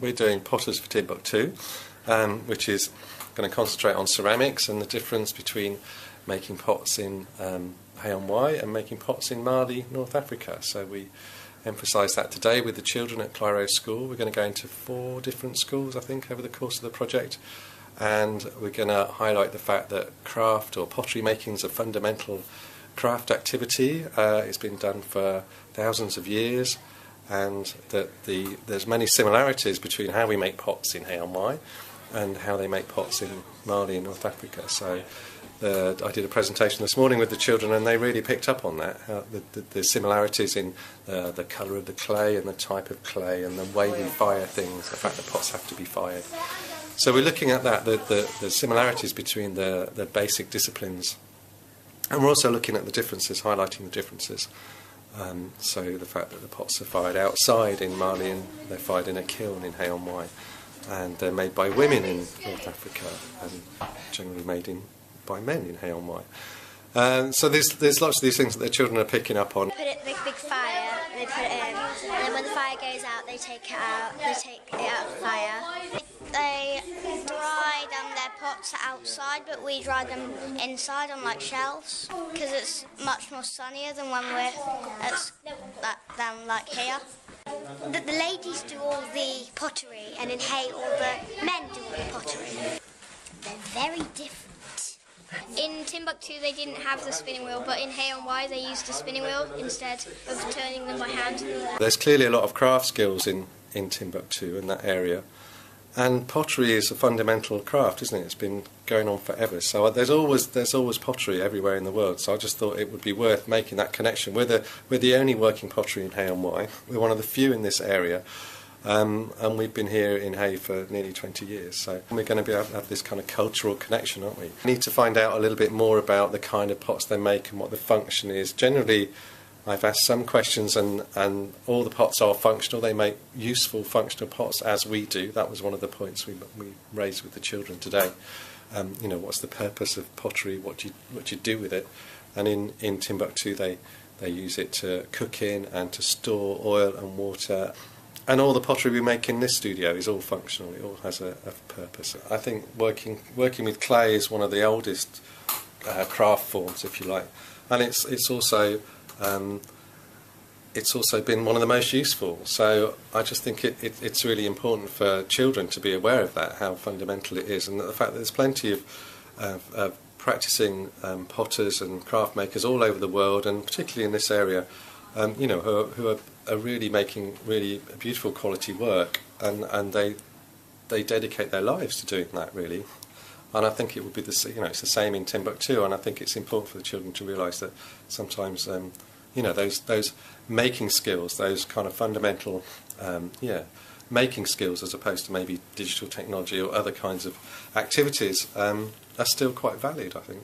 we're doing Potters for Timbuktu, which is going to concentrate on ceramics and the difference between making pots in Hay-on-Wye and making pots in Mali, North Africa. So we emphasise that today with the children at Clydesdale School. We're going to go into 4 different schools, I think, over the course of the project, and we're going to highlight the fact that craft or pottery making is a fundamental craft activity. It's been done for thousands of years, and that there's many similarities between how we make pots in Hay-on-Wye and how they make pots in Mali and North Africa. So I did a presentation this morning with the children, and they really picked up on that, the similarities in the colour of the clay and the type of clay and the way we fire things, the fact that pots have to be fired. So we're looking at that, the similarities between the basic disciplines, and we're also looking at the differences, highlighting the differences. So the fact that the pots are fired outside in Mali and they're fired in a kiln in Hay-on-Wye, and they're made by women in North Africa and generally made by men in Hay-on-Wye. So there's lots of these things that the children are picking up on. Put it in a big fire, they put it in, and then when the fire goes out, they take it out of the fire. They dry their pots outside, but we dry them inside on like shelves, because it's much more sunnier than when than like here. The ladies do all the pottery, and in Hay all the men do all the pottery. They're very different. In Timbuktu they didn't have the spinning wheel, but in Hay-on-Wye they used the spinning wheel instead of turning them by hand. There's clearly a lot of craft skills in Timbuktu in that area, and pottery is a fundamental craft, isn't it? It's been going on forever, so there's always pottery everywhere in the world. So I just thought it would be worth making that connection. We're the only working pottery in Hay-on-Wye. We're one of the few in this area. And we've been here in Hay for nearly 20 years, so we're going to be able to have this kind of cultural connection, aren't we? We need to find out a little bit more about the kind of pots they make and what the function is. Generally, I've asked some questions, and all the pots are functional. They make useful functional pots, as we do. That was one of the points we raised with the children today. You know, what's the purpose of pottery? What do you do with it? And in Timbuktu, they use it to cook in and to store oil and water. And all the pottery we make in this studio is all functional. It all has a purpose. I think working with clay is one of the oldest craft forms, if you like, and it's also been one of the most useful. So I just think it's really important for children to be aware of that, how fundamental it is, and the fact that there's plenty of practicing potters and craft makers all over the world, and particularly in this area, you know, who are really making really beautiful quality work, and they dedicate their lives to doing that, really. And I think it would be it's the same in Timbuktu, and I think it's important for the children to realise that sometimes those making skills, those kind of fundamental making skills, as opposed to maybe digital technology or other kinds of activities, are still quite valued, I think.